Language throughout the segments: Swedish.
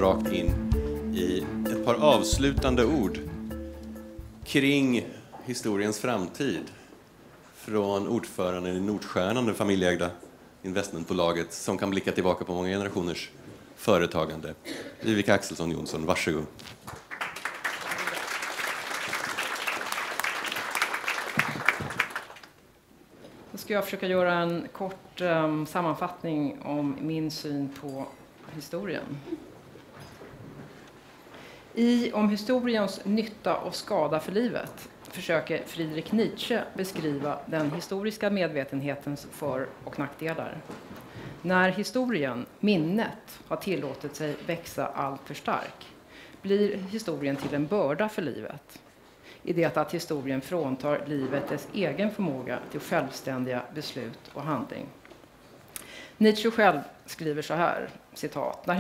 rakt in i ett par avslutande ord kring historiens framtid från ordföranden i Nordstjärnan, det familjeägda investmentbolaget som kan blicka tillbaka på många generationers företagande. Vivica Axelsson Jonsson, varsågod. Då ska jag försöka göra en kort sammanfattning om min syn på historien. Om historiens nytta och skada för livet försöker Friedrich Nietzsche beskriva den historiska medvetenhetens för- och nackdelar. När historien, minnet, har tillåtit sig växa allt för stark blir historien till en börda för livet. I det att historien fråntar livet dess egen förmåga till självständiga beslut och handling. Nietzsche själv skriver så här, citat: när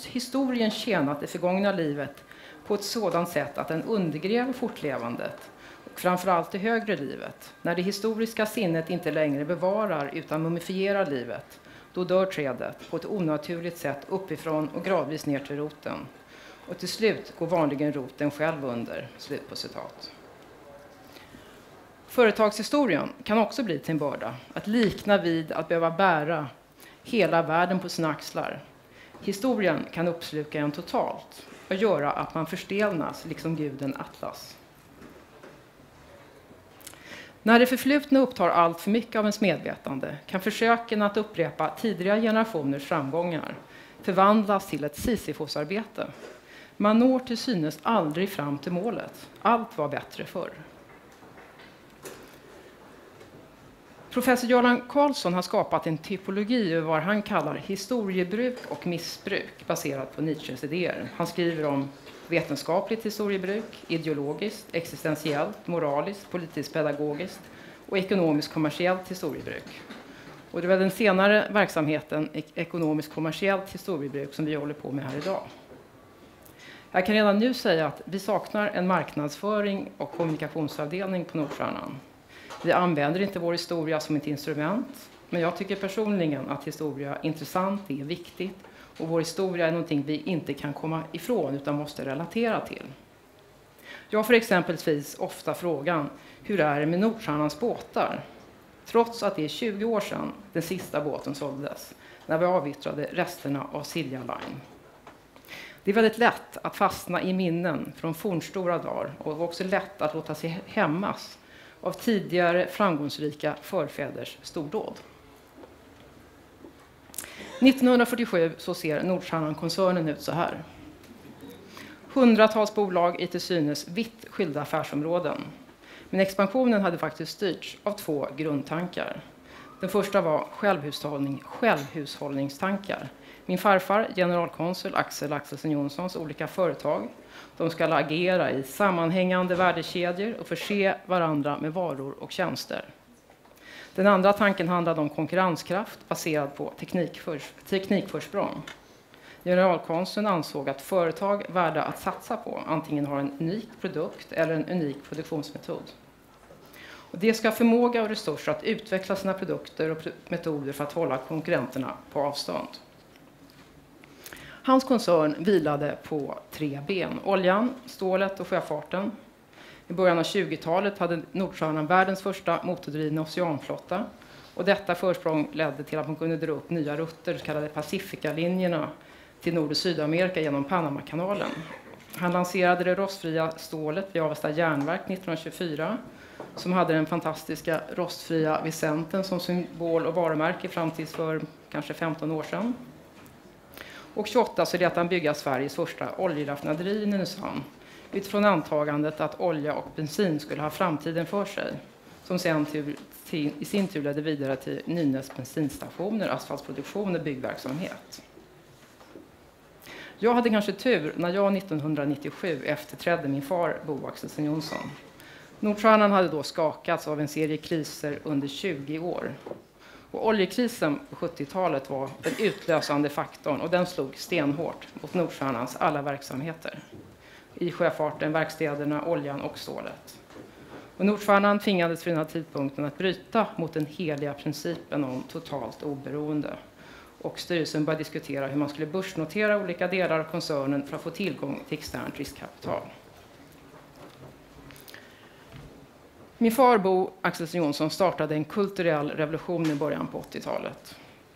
historien tjänat det förgångna livet på ett sådant sätt att den undergräver fortlevandet och framförallt det högre livet, när det historiska sinnet inte längre bevarar utan mumifierar livet, då dör trädet på ett onaturligt sätt uppifrån och gradvis ner till roten. Och till slut går vanligen roten själv under. Slut på citat. Företagshistorien kan också bli till en börda, att likna vid att behöva bära hela världen på sina axlar. Historien kan uppsluka en totalt och göra att man förstelnas, liksom guden Atlas. När det förflutna upptar allt för mycket av ens medvetande kan försöken att upprepa tidigare generationers framgångar förvandlas till ett Sisyfosarbete. Man når till synes aldrig fram till målet. Allt var bättre förr. Professor Göran Karlsson har skapat en typologi över vad han kallar historiebruk och missbruk baserat på Nietzsches idéer. Han skriver om vetenskapligt historiebruk, ideologiskt, existentiellt, moraliskt, politiskt pedagogiskt och ekonomiskt kommersiellt historiebruk. Och det är väl den senare verksamheten, ekonomiskt kommersiellt historiebruk, som vi håller på med här idag. Jag kan redan nu säga att vi saknar en marknadsföring och kommunikationsavdelning på Nordstjärnan. Vi använder inte vår historia som ett instrument, men jag tycker personligen att historia är intressant, det är viktigt, och vår historia är någonting vi inte kan komma ifrån utan måste relatera till. Jag får exempelvis ofta frågan, hur är det med Nordstjärnans båtar? Trots att det är 20 år sedan den sista båten såldes, när vi avyttrade resterna av Silja Line. Det är väldigt lätt att fastna i minnen från fornstora dagar och också lätt att låta sig hämmas av tidigare framgångsrika förfäders stordåd. 1947 så ser Nordstjärnan-koncernen ut så här. Hundratals bolag i till synes vitt skilda affärsområden. Men expansionen hade faktiskt styrts av två grundtankar. Den första var självhushållningstankar. Min farfar, generalkonsul Axel Axelsson Jonssons olika företag, de ska agera i sammanhängande värdekedjor och förse varandra med varor och tjänster. Den andra tanken handlade om konkurrenskraft baserad på teknikförsprång. Generalkonsuln ansåg att företag värda att satsa på antingen har en unik produkt eller en unik produktionsmetod. Och det ska ha förmåga och resurser att utveckla sina produkter och metoder för att hålla konkurrenterna på avstånd. Hans koncern vilade på 3 ben: oljan, stålet och sjöfarten. I början av 20-talet hade Nordstjärnan världens första motordrivna oceanflotta. Och detta försprång ledde till att man kunde dra upp nya rutter, så kallade Pacifica-linjerna, till Nord- och Sydamerika genom Panamakanalen. Han lanserade det rostfria stålet vid Avesta järnverk 1924, som hade den fantastiska rostfria Vicenten som symbol och varumärke fram till för kanske 15 år sedan. Och 28 så lät han bygga Sveriges första oljeraffinaderi i Nynäshamn utifrån antagandet att olja och bensin skulle ha framtiden för sig, som sen i sin tur ledde vidare till Nynäs bensinstationer, asfaltproduktion och byggverksamhet. Jag hade kanske tur när jag 1997 efterträdde min far Bo Axelsson Jonsson. Nordstjärnan hade då skakats av en serie kriser under 20 år. Och oljekrisen på 70-talet var den utlösande faktorn och den slog stenhårt mot Nordstjärnans alla verksamheter. I sjöfarten, verkstäderna, oljan och stålet. Och Nordstjärnan tvingades vid den här tidpunkten att bryta mot den heliga principen om totalt oberoende. och styrelsen började diskutera hur man skulle börsnotera olika delar av koncernen för att få tillgång till externt riskkapital. Min far Bo Axelsson Johnson startade en kulturell revolution i början på 80-talet.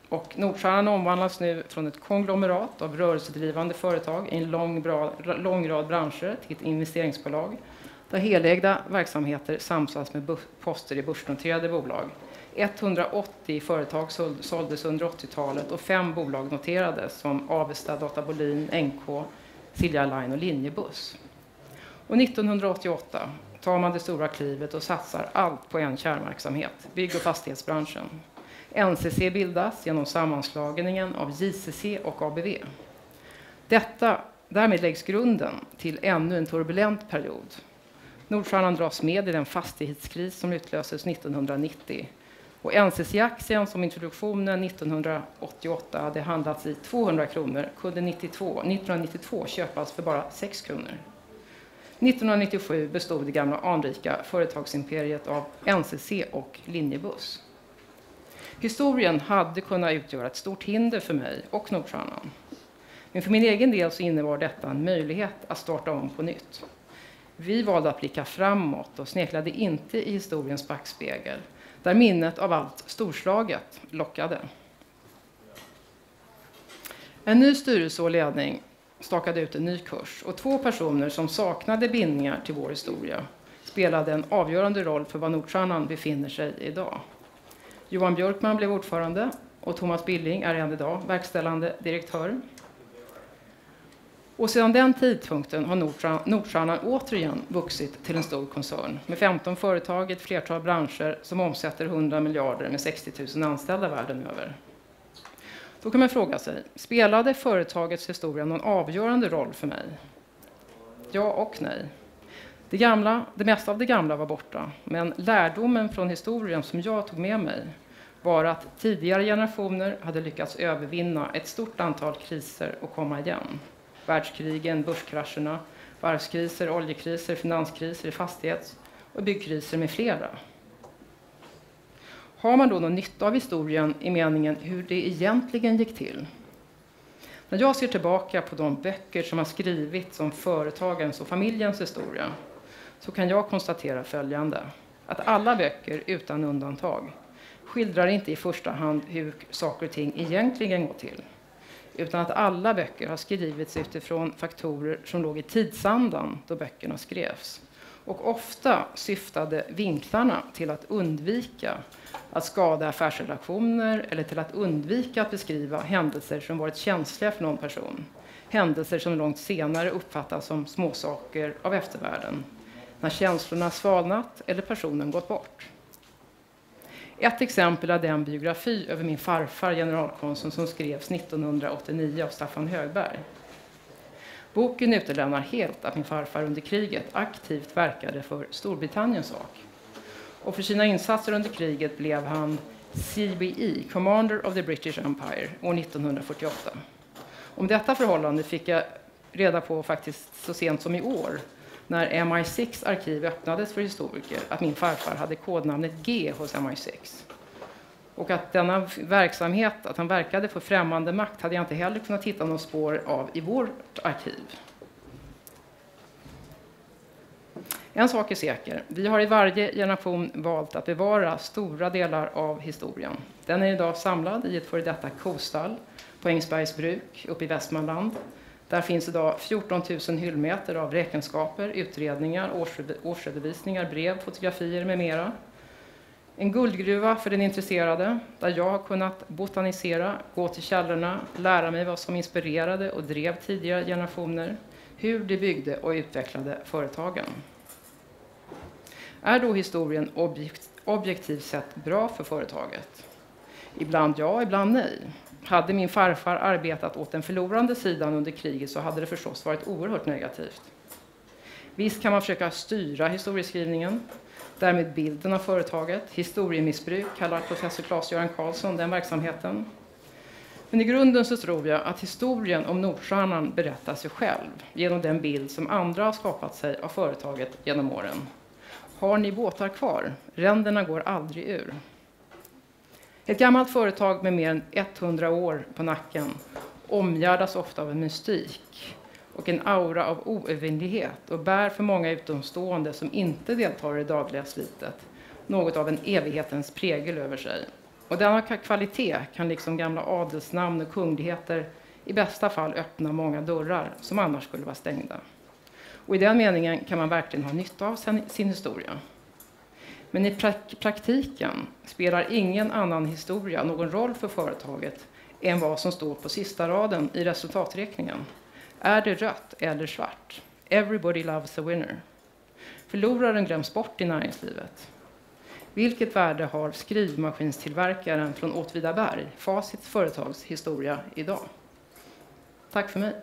Och Nordstjärnan omvandlas nu från ett konglomerat av rörelsedrivande företag i en lång rad branscher till ett investeringsbolag där helägda verksamheter samsas med poster i börsnoterade bolag. 180 företag såldes under 80-talet och 5 bolag noterades som Avesta, Data Bolin, NK, Silja Line och Linjebuss. Och 1988 tar man det stora klivet och satsar allt på en kärnverksamhet, bygg- och fastighetsbranschen. NCC bildas genom sammanslagningen av JCC och ABV. Därmed läggs grunden till ännu en turbulent period. Nordstjärnan dras med i den fastighetskris som utlöses 1990. Och NCC-aktien som introduktionen 1988 hade handlats i 200 kronor kunde 1992 köpas för bara 6 kronor. 1997 bestod det gamla anrika företagsimperiet av NCC och Linjebuss. Historien hade kunnat utgöra ett stort hinder för mig och Nordstjärnan. Men för min egen del så innebar detta en möjlighet att starta om på nytt. Vi valde att blicka framåt och sneklade inte i historiens backspegel, där minnet av allt storslaget lockade. En ny styrelse och ledning stakade ut en ny kurs och 2 personer som saknade bindningar till vår historia spelade en avgörande roll för var Nordstjärnan befinner sig idag. Johan Björkman blev ordförande och Thomas Billing är än idag verkställande direktör. Och sedan den tidpunkten har Nordstjärnan återigen vuxit till en stor koncern med 15 företag i ett flertal branscher som omsätter 100 miljarder med 60 000 anställda världen över. Då kan man fråga sig, spelade företagets historia någon avgörande roll för mig? Ja och nej. Det mesta av det gamla var borta, men lärdomen från historien som jag tog med mig var att tidigare generationer hade lyckats övervinna ett stort antal kriser och komma igen. Världskrigen, börskrascherna, varvskriser, oljekriser, finanskriser, fastighets- och byggkriser med flera. Har man då någon nytta av historien i meningen hur det egentligen gick till? När jag ser tillbaka på de böcker som har skrivits om företagens och familjens historia så kan jag konstatera följande. Att alla böcker utan undantag skildrar inte i första hand hur saker och ting egentligen går till, utan att alla böcker har skrivits utifrån faktorer som låg i tidsandan då böckerna skrevs. Och ofta syftade vinklarna till att undvika att skada affärsrelationer eller till att undvika att beskriva händelser som varit känsliga för någon person. Händelser som långt senare uppfattas som småsaker av eftervärlden, när känslorna svalnat eller personen gått bort. Ett exempel är den biografi över min farfar, generalkonsuln, som skrevs 1989 av Staffan Högberg. Boken utelämnar helt att min farfar under kriget aktivt verkade för Storbritanniens sak. Och för sina insatser under kriget blev han CBE, Commander of the British Empire, år 1948. Om detta förhållande fick jag reda på faktiskt så sent som i år, när MI6 arkiv öppnades för historiker, att min farfar hade kodnamnet G hos MI6. Och att denna verksamhet, att han verkade för främmande makt, hade jag inte heller kunnat hitta någon spår av i vårt arkiv. En sak är säker. Vi har i varje generation valt att bevara stora delar av historien. Den är idag samlad i ett före detta kostall på Ängsbergs bruk uppe i Västmanland. Där finns idag 14 000 hyllmeter av räkenskaper, utredningar, årsredovisningar, brev, fotografier med mera. En guldgruva för den intresserade, där jag har kunnat botanisera, gå till källorna, lära mig vad som inspirerade och drev tidigare generationer, hur de byggde och utvecklade företagen. Är då historien objektivt sett bra för företaget? Ibland ja, ibland nej. Hade min farfar arbetat åt den förlorande sidan under kriget så hade det förstås varit oerhört negativt. Visst kan man försöka styra historieskrivningen, därmed bilden av företaget. Historiemissbruk kallar professor Claes-Göran Karlsson den verksamheten. Men i grunden så tror jag att historien om Nordstjärnan berättar sig själv genom den bild som andra har skapat sig av företaget genom åren. Har ni båtar kvar? Ränderna går aldrig ur. Ett gammalt företag med mer än 100 år på nacken omgärdas ofta av en mystik och en aura av oövervinnlighet och bär för många utomstående som inte deltar i det dagliga slitet något av en evighetens prägel över sig. Och denna kvalitet kan liksom gamla adelsnamn och kungligheter i bästa fall öppna många dörrar som annars skulle vara stängda. Och i den meningen kan man verkligen ha nytta av sin historia. Men i praktiken spelar ingen annan historia någon roll för företaget än vad som står på sista raden i resultaträkningen. Är det rött eller svart? Everybody loves a winner. Förloraren glöms bort i näringslivet. Vilket värde har skrivmaskinstillverkaren från Åtvidaberg, Facit företags historia idag? Tack för mig.